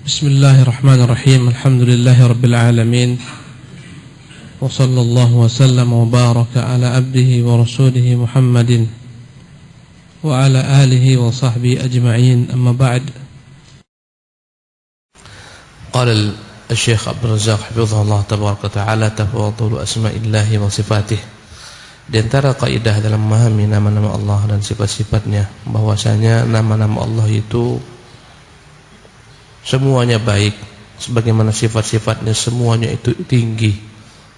بسم الله الرحمن الرحيم. الحمد لله رب العالمين، وصلى الله وسلم وبارك على عبده ورسوله محمد وعلى آله وصحبه أجمعين. أما بعد. قال الشيخ عبد الرزاق حفظه الله تبارك وتعالى: تفاضل أسماء الله وصفاته. Di antara kaidah dalam memahami nama-nama Allah dan sifat-sifatnya, bahwasanya nama-nama Allah itu semuanya baik, sebagaimana sifat-sifatnya semuanya itu tinggi,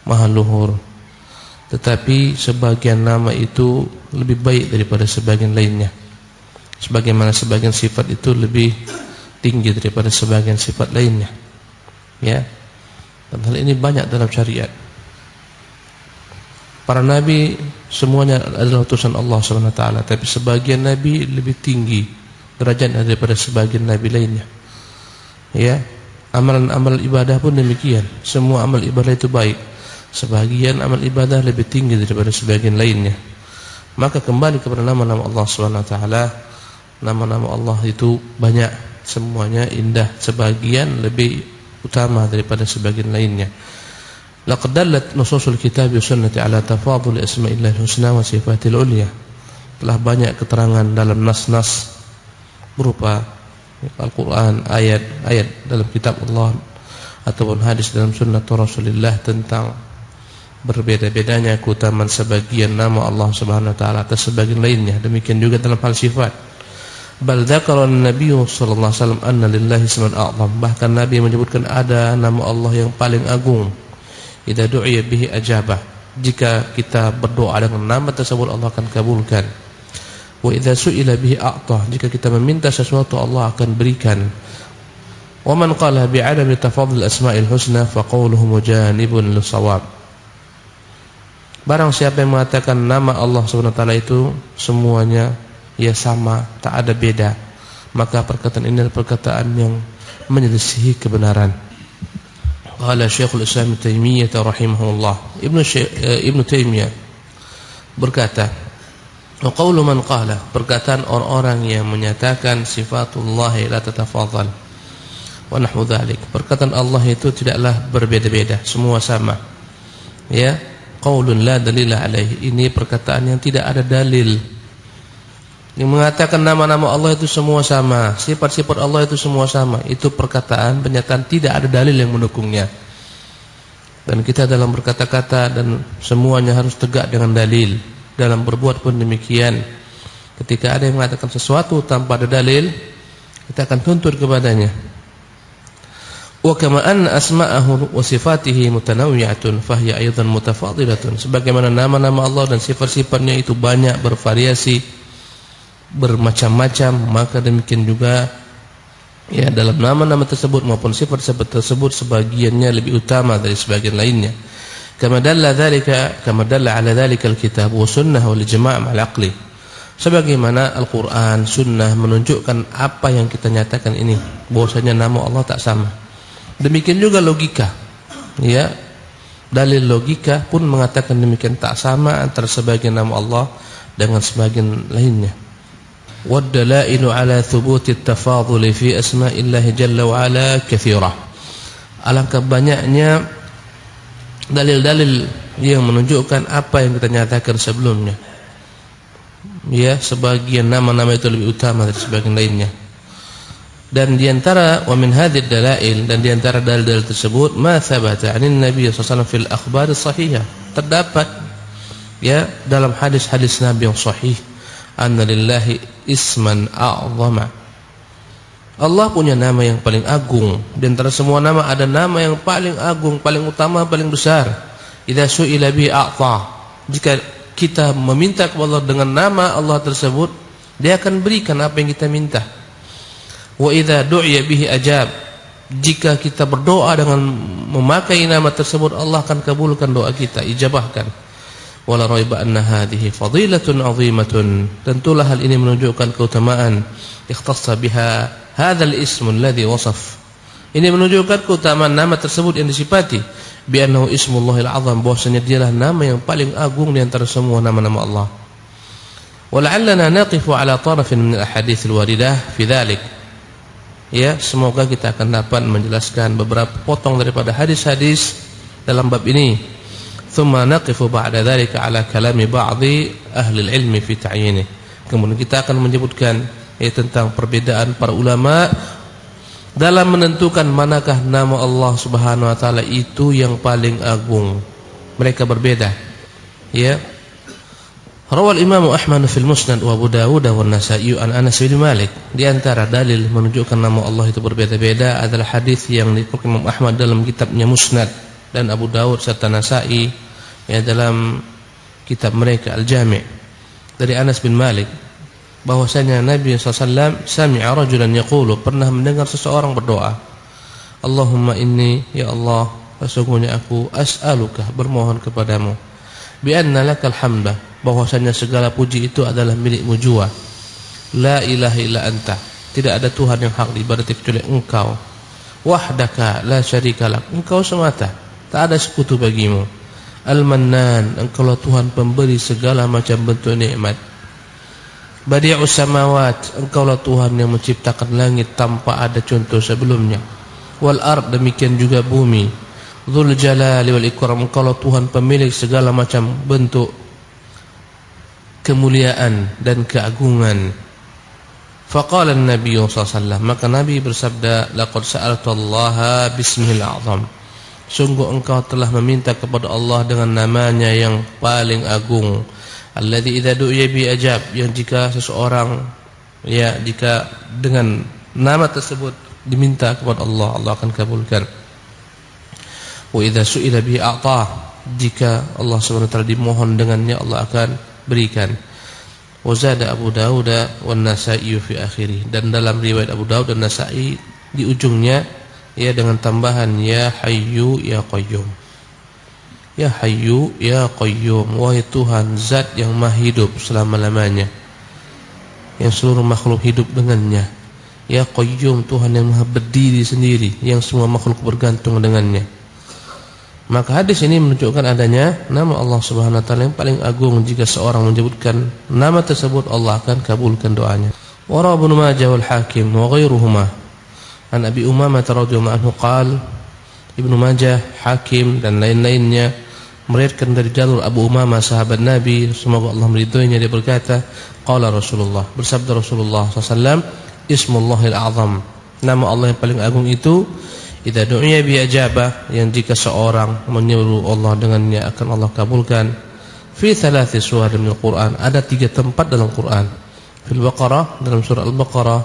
maha luhur. Tetapi sebagian nama itu lebih baik daripada sebagian lainnya, sebagaimana sebagian sifat itu lebih tinggi daripada sebagian sifat lainnya. Ya, dan hal ini banyak dalam syariat. Para nabi semuanya adalah utusan Allah SWT, tapi sebagian nabi lebih tinggi derajatnya daripada sebagian nabi lainnya. Ya, amalan-amal ibadah pun demikian. Semua amal ibadah itu baik, sebagian amal ibadah lebih tinggi daripada sebagian lainnya. Maka kembali kepada nama-nama Allah SWT. Nama-nama Allah itu banyak, semuanya indah, sebagian lebih utama daripada sebagian lainnya. Laqad dallat nususul kitab wa sunnati ala tafadhul asma'illahil husna wa sifatil ulya. Telah banyak keterangan dalam nas-nas berupa Al-Quran, ayat-ayat dalam kitab Allah ataupun hadis dalam sunnah Rasulullah tentang berbeda-bedanya keutamaan sebagian nama Allah Subhanahu wa taala atas sebagian lainnya. Demikian juga dalam hal sifat. Bal dzakara an-nabiy sallallahu alaihi wasallam anna lillahi isman a'zam. Bahkan Nabi menyebutkan ada nama Allah yang paling agung. Idza du'iya bihi ajabah. Jika kita berdoa dengan nama tersebut, Allah akan kabulkan. Wa idza su'ila bihi a'ta. Jika kita meminta sesuatu, Allah akan berikan. Wa man qala bi'adami tafadhul asma'il husna fa qawluhu mujanibun lis-shawab. Barang siapa yang mengatakan nama Allah Subhanahu wa taala itu semuanya ya sama, tak ada beda, maka perkataan ini adalah perkataan yang menyelisihi kebenaran. Qala Syekhul Islam Ibnu Taimiyah rahimahullah. Ibnu Taimiyah berkata, wa qawlu man qala, perkataan orang-orang yang menyatakan sifatullah la tatafadhal wa nahwu dzalik, perkataan Allah itu tidaklah berbeda-beda, semua sama. Ya, qaulun la dalila alaihi, ini perkataan yang tidak ada dalil. Yang mengatakan nama-nama Allah itu semua sama, sifat-sifat Allah itu semua sama, itu perkataan pernyataan tidak ada dalil yang mendukungnya. Dan kita dalam berkata-kata dan semuanya harus tegak dengan dalil. Dalam berbuat pun demikian. Ketika ada yang mengatakan sesuatu tanpa ada dalil, kita akan tuntut kepadanya. Wa kama anna asma'ahu wa sifatihi mutanawwi'atun fahiya aidan mutafadilatun. Sebagaimana nama-nama Allah dan sifat-sifatnya itu banyak, bervariasi, bermacam-macam, maka demikian juga ya dalam nama-nama tersebut maupun sifat-sifat tersebut sebagiannya lebih utama dari sebagian lainnya. Kama dalla ala dzalika al-kitab wa sunnah wal ijma' ma'al aqli. Sebagaimana Al-Qur'an, sunnah menunjukkan apa yang kita nyatakan ini, bahwasanya nama Allah tak sama. Demikian juga logika. Ya, dalil logika pun mengatakan demikian, tak sama antara sebagian nama Allah dengan sebagian lainnya. Wad dalailu ala thubuti at-tafadhul fi asma'illahi jalla wa ala katsirah. Alangkah banyaknya dalil-dalil yang menunjukkan apa yang kita nyatakan sebelumnya. Ya, sebagian nama-nama itu lebih utama dari sebagian lainnya. Dan di antara wa min hadhihi dalail, dan di antara dalil-dalil tersebut ma thabata 'anil nabiy sallallahu alaihi wasallam fil akhbar as-sahihah. Terdapat ya dalam hadis-hadis Nabi yang sahih, anna lillahi isman a'zama. Allah punya nama yang paling agung. Di antara semua nama ada nama yang paling agung, paling utama, paling besar. Idza su'ila bi a'ta. Jika kita meminta kepada Allah dengan nama Allah tersebut, Dia akan berikan apa yang kita minta. Wa idza du'iya bihi ajab. Jika kita berdoa dengan memakai nama tersebut, Allah akan kabulkan doa kita, ijabahkan. Wala raiba anna hadhihi fadilatun 'azimatun. Tentulah hal ini menunjukkan keutamaan ikhtassa biha hadzal ismul ladzi wasaf. Ini menunjukkan keutamaan nama tersebut yang disifati bi annahu ismullahil azam, bahwasanya dialah nama yang paling agung di antara semua nama-nama Allah. Wa la'allana naqifu ala tarafin min al-ahadits al-waridah fi dzalik. Ya, semoga kita akan dapat menjelaskan beberapa potong daripada hadis-hadis dalam bab ini. Thumma naqifu ba'da dzalika ala kalami ba'dhi ahli al-ilmi fi ta'yinih. Kemudian kita akan menyebutkan tentang perbedaan para ulama dalam menentukan manakah nama Allah Subhanahu wa taala itu yang paling agung. Mereka berbeda. Ya. Rawal Imam Ahmad fil Musnad wa Abu Dawud wa An-Nasa'i an Anas bin Malik. Di antara dalil menunjukkan nama Allah itu berbeda-beda adalah hadis yang diriwayatkan Imam Ahmad dalam kitabnya Musnad dan Abu Dawud serta Nasa'i ya dalam kitab mereka Al-Jami' dari Anas bin Malik bahwasanya Nabi SAW sami'a rajulan yaqulu, pernah mendengar seseorang berdoa, Allahumma inni, ya Allah, sesungguhnya aku as'aluka, bermohon kepadamu, bi anna lakal hamda, bahwasanya segala puji itu adalah milikmu jua, la ilaha illa anta, tidak ada Tuhan yang hak diibadati kecuali engkau, wahdaka la syarika lak, engkau semata, tak ada sekutu bagimu, al-mannan, engkaulah Tuhan pemberi segala macam bentuk nikmat, badi'us samawat, engkaulah Tuhan yang menciptakan langit tanpa ada contoh sebelumnya, wal ard, demikian juga bumi, dzul jalali wal ikram, engkaulah Tuhan pemilik segala macam bentuk kemuliaan dan keagungan. Faqala an-nabiy sallallahu alaihi wasallam, maka Nabi bersabda, laqad sa'altallaha bismihil a'zam, sungguh engkau telah meminta kepada Allah dengan namanya yang paling agung, alladzi idza du'iya bi ajab, yang jika seseorang jika dengan nama tersebut diminta kepada Allah, Allah akan kabulkan. Wa idza su'ila bi a'ta, jika Allah Subhanahu wa taala dimohon dengannya, Allah akan berikan. Wazada Abu Dawud wa An-Nasa'i fi akhirih, dan dalam riwayat Abu Dawud dan Nasa'i di ujungnya dengan tambahan ya Hayyu ya Qayyum. Ya Hayyu ya Qayyum, wahai Tuhan zat yang maha hidup selama-lamanya, yang seluruh makhluk hidup dengannya. Ya Qayyum, Tuhan yang maha berdiri sendiri, yang semua makhluk bergantung dengannya. Maka hadis ini menunjukkan adanya nama Allah Subhanahu wa taala yang paling agung. Jika seorang menyebutkan nama tersebut, Allah akan kabulkan doanya. Wa rawa Ibnu Majah wal Hakim wa ghairuhuma an Abi Umamah radhiyallahu anhu qala, Ibnu Majah, Hakim dan lain-lainnya meriwayatkan dari jalur Abu Umamah sahabat Nabi, semoga Allah meridhoinya, dia berkata, qala Rasulullah, bersabda Rasulullah sallallahu alaihi wasallam, Ismullahil A'zam, nama Allah yang paling agung itu idza du'iya bi ajabah, yang jika seorang menyeru Allah dengannya akan Allah kabulkan. Fi thalathi suwar min al-Qur'an, ada 3 tempat dalam Quran. Fil Baqarah, dalam surah Al-Baqarah,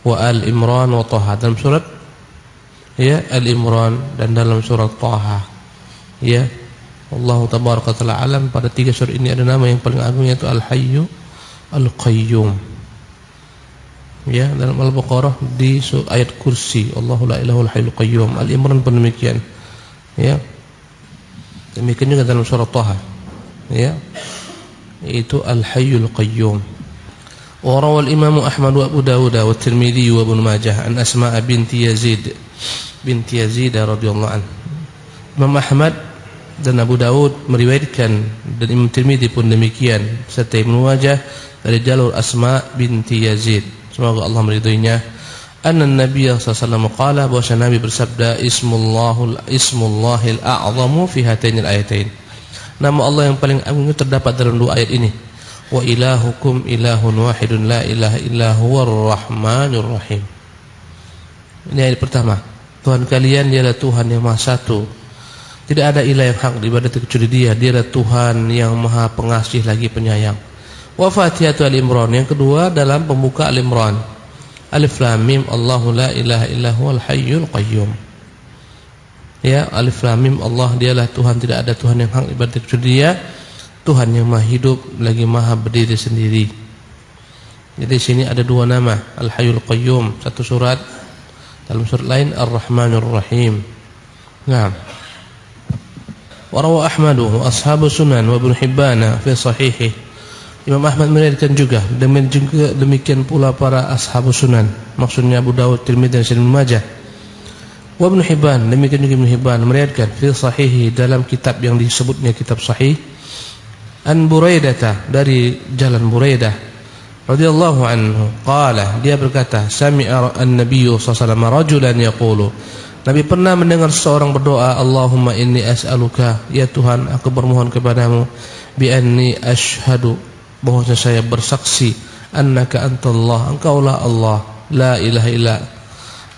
wa Al-Imran wa Taha, dalam surat Al-Imran dan dalam surat Taha. Allah tabaraka taala alam, pada 3 surah ini ada nama yang paling agung, yaitu Al-Hayyu Al-Qayyum. Dalam Al-Baqarah di ayat kursi, Allahu la ilaha illa huwal qayyum. Al-Imran pun demikian. Demikian juga dalam surah Taha. Itu Al-Hayyul Qayyum. Wa rawal Imam Ahmad wa Abu Dawud wa Tirmidzi wa Ibnu Majah an Asma binti Yazid radhiyallahu anha. Imam Ahmad dan Abu Dawud meriwayatkan, dan Imam Tirmidzi pun demikian, serta Ibnu Majah dari jalur Asma binti Yazid, semoga Allah meridhoinya, anna Nabi sallallahu alaihi wasallam qala, bahwa Nabi bersabda, Ismullahil a'zamu fi hatainil ayatain, nama Allah yang paling agung itu terdapat dalam 2 ayat ini. Wa ilahukum ilahun wahidun la ilaha illa huwar rahmanur rahim. Ini ayat pertama. Tuhan kalian dialah Tuhan yang maha satu, tidak ada ilah yang hak diibadati kecuali Dia. Dialah Tuhan yang maha pengasih lagi penyayang. Wa Fatihatu Al-Imran, yang kedua dalam pembuka Al-Imran, Alif Lam Mim, Allahu la ilaha illa huwal hayyul qayyum. Alif Lam Mim, Allah dialah Tuhan, tidak ada Tuhan yang hak diibadati kecuali Dia, Tuhan yang maha hidup lagi maha berdiri sendiri. Jadi sini ada 2 nama, Al-Hayyul Qayyum, satu surat, dalam surat lain Ar-Rahmanur Rahim. Naam. Wa rawa Ahmad wa ashabu sunan wa Ibnu Hibban fi sahihih. Imam Ahmad meriwayatkan juga, demikian pula para ashabu sunan, maksudnya Abu Dawud, Tirmidzi dan Ibnu Majah. Wa Ibnu Hibban, demikian juga Ibnu Hibban meriwayatkan fi sahihi, dalam kitab yang disebutnya kitab sahih, an Buraidah, dari jalan Buraidah radhiyallahu anhu qala, dia berkata, sami'a an-nabiy sallallahu alaihi wasallam rajulan yaqulu, Nabi pernah mendengar seseorang berdoa, Allahumma inni as'aluka, ya Tuhan aku bermohon kepadamu, bi anni asyhadu, bahwasanya saya bersaksi, annaka antallah, engkaulah Allah, la ilaha illa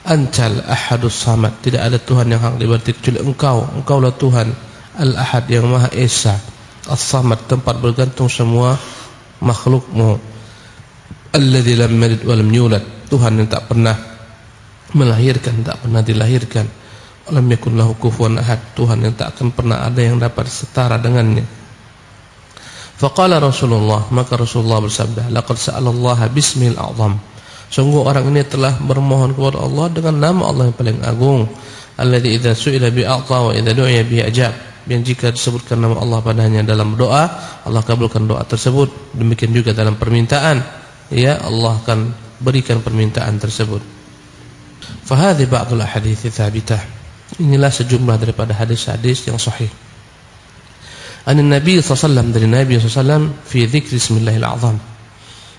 antal ahadus samad, tidak ada Tuhan yang hak diibadati kecuali engkaulah Tuhan al-ahad yang maha esa, as-samad tempat bergantung semua makhlukmu, alladzi lam yalid wa lam yulad, Tuhan yang tak pernah melahirkan, tak pernah dilahirkan, lam yakun lahu kufuwan ahad, Tuhan yang tak akan pernah ada yang dapat setara dengannya. Faqala Rasulullah, maka Rasulullah bersabda, laqad sa'alallaha bismil a'zam, sungguh orang ini telah bermohon kepada Allah dengan nama Allah yang paling agung, alladzi idza su'ila bi a'ta wa idza du'iya bi ajab, yang jika disebutkan nama Allah padanya dalam doa, Allah kabulkan doa tersebut, demikian juga dalam permintaan, ya Allah akan berikan permintaan tersebut. Fahadhi ba'dul ahadits tsabitah, inilah sejumlah daripada hadis-hadis yang sahih. An Nabi sallallahu alaihi wasallam, dari Nabi sallallahu alaihi wasallam, fi dzikri bismillahil azam,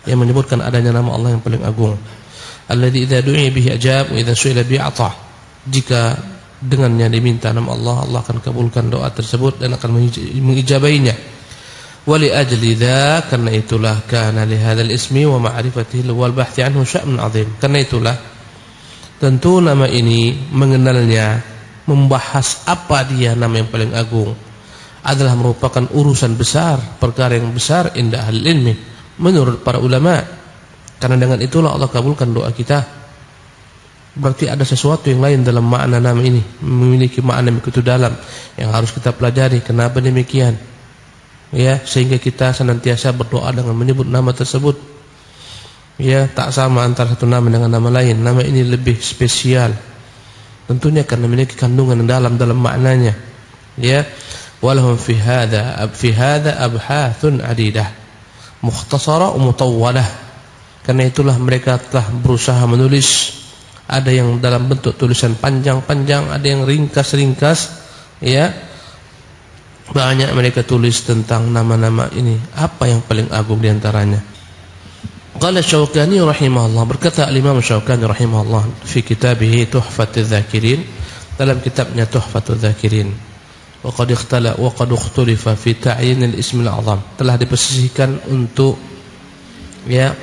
yang menyebutkan adanya nama Allah yang paling agung, alladzi idza du'iya bihi ajab wa idza su'ila bihi ata, jika dengannya diminta nama Allah, Allah akan kabulkan doa tersebut dan akan mengijabainya. Wa li ajli dza, karena itulah, kana li hadzal ismi wa ma'rifatihi wal bahthi anhu sya'nun 'azim, karena itulah tentu nama ini, mengenalnya, membahas apa dia nama yang paling agung, adalah merupakan urusan besar, perkara yang besar inda ahli ilmi, menurut para ulama. Karena dengan itulah Allah kabulkan doa kita. Berarti ada sesuatu yang lain dalam makna nama ini, memiliki makna begitu dalam yang harus kita pelajari. Kenapa demikian? Ya, sehingga kita senantiasa berdoa dengan menyebut nama tersebut. Ya, tak sama antara satu nama dengan nama lain. Nama ini lebih spesial, tentunya karena memiliki kandungan yang dalam maknanya. Ya, walahum fi hadza abhathun adidah mukhtasara wa mutawwalah. Karena itulah mereka telah berusaha menulis, ada yang dalam bentuk tulisan panjang-panjang, ada yang ringkas-ringkas. Ya, banyak mereka tulis tentang nama-nama ini, apa yang paling agung di antaranya. Qala Syaukani rahimahullah, berkata Imam Syaukani rahimahullah fi kitabih Tuhfatudz Dzakirin, dalam kitabnya Tuhfatudz Dzakirin, wa qad ikhtalafa fi ta'yin al-ism al-'azam, telah dipersisihkan untuk ya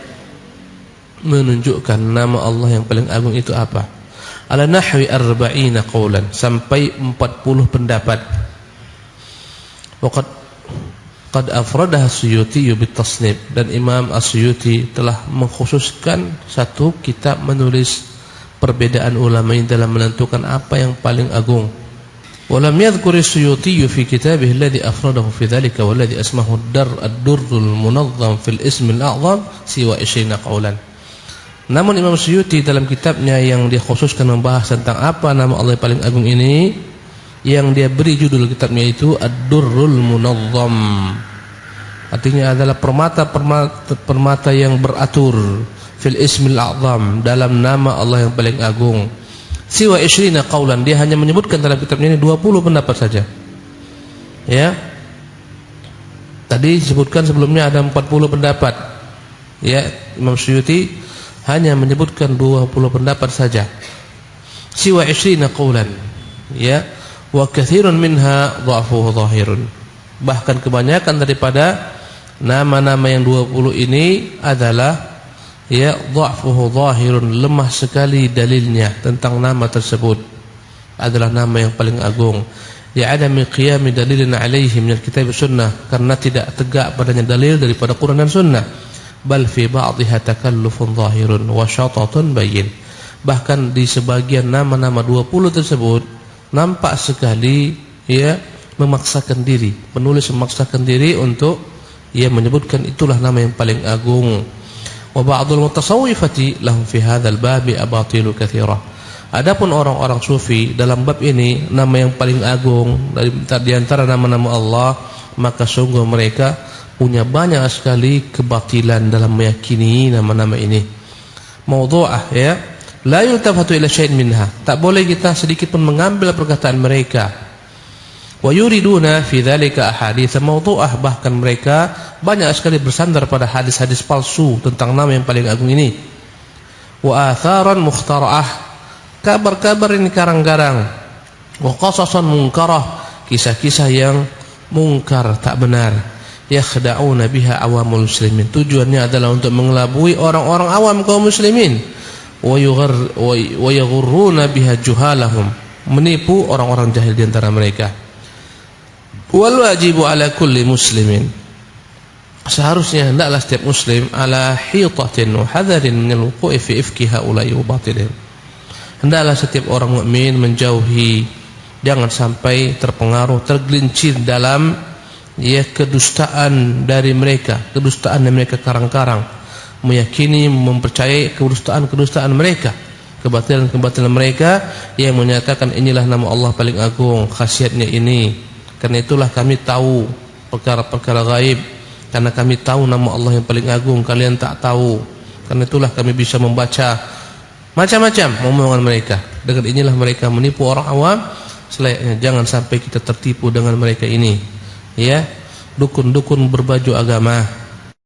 menunjukkan nama Allah yang paling agung itu apa, ala nahwi 40 qaulan, sampai 40 pendapat. Wa qad afradaha Suyuti bitasnif, dan Imam As-Suyuti telah mengkhususkan satu kitab menulis perbedaan ulama ini dalam menentukan apa yang paling agung. Walam yadhkur As-Suyuti fi kitabih alladhi afradahu fi dhalika walladhi asmahu ad-durrul munazzam fil ism al-a'zam siwa 20 qaulan. Namun Imam Suyuti dalam kitabnya yang dia khususkan membahas tentang apa nama Allah yang paling agung ini, yang dia beri judul kitabnya itu Ad-Durrul Munazzam, artinya adalah permata yang beratur, fil ismil a'zam, dalam nama Allah yang paling agung. Siwa 20 qaulan, dia hanya menyebutkan dalam kitabnya ini 20 pendapat saja. Ya, tadi disebutkan sebelumnya ada 40 pendapat. Ya, Imam Suyuti hanya menyebutkan 20 pendapat saja. Siwa 20 qaulan. Ya, wa katsirun minha dha'fuhu dhahirun, bahkan kebanyakan daripada nama-nama yang 20 ini adalah ya dha'fuhu dhahirun, lemah sekali dalilnya tentang nama tersebut, adalah nama yang paling agung. Ya adami qiyami dalilin alaihi min alkitab sunnah, karena tidak tegak padanya dalil daripada Quran dan sunnah. Bal fi ba'dihha takallufun dhahirun wa syatatun bayyin, bahkan di sebagian nama-nama 20 tersebut nampak sekali ya memaksakan diri, penulis memaksakan diri untuk ia menyebutkan itulah nama yang paling agung. Wa ba'dul mutasawwifati lahum fi hadzal babi abatilu katsira. Adapun orang-orang sufi dalam bab ini, nama yang paling agung di antara nama-nama Allah, maka sungguh mereka punya banyak sekali kebatilan dalam meyakini nama-nama ini. Maudhu'ah ya, la yultafatu ila syai'in minha, tak boleh kita sedikit pun mengambil perkataan mereka. Wa yuriduna fi dzalika ahadits mawdu'ah, bahkan mereka banyak sekali bersandar pada hadis-hadis palsu tentang nama yang paling agung ini. Wa atharan mukhtara'ah, kabar-kabar ini karang-karang. Wa qasasan munkarah, kisah-kisah yang mungkar, tak benar. Yakhda'una biha awamul muslimin, tujuannya adalah untuk mengelabui orang-orang awam kaum muslimin. Wa yaghurruna biha juhalahum, menipu orang-orang jahil di antara mereka. Wal wajibu ala kulli muslimin, seharusnya hendaklah setiap muslim ala hitatin wa hadarin min al-wuqu'i fi ifki haula'i wa batilin. Hendaklah setiap orang mukmin menjauhi, jangan sampai terpengaruh, tergelincir dalam kedustaan dari mereka, kedustaan yang mereka karang-karang, meyakini, mempercayai kedustaan mereka, kebatilan mereka yang menyatakan inilah nama Allah paling agung, khasiatnya ini. Karena itulah kami tahu perkara-perkara gaib, karena kami tahu nama Allah yang paling agung, kalian tak tahu. Karena itulah kami bisa membaca macam-macam omongan mereka. Dengan inilah mereka menipu orang awam. Selayaknya jangan sampai kita tertipu dengan mereka ini. Ya, dukun-dukun berbaju agama,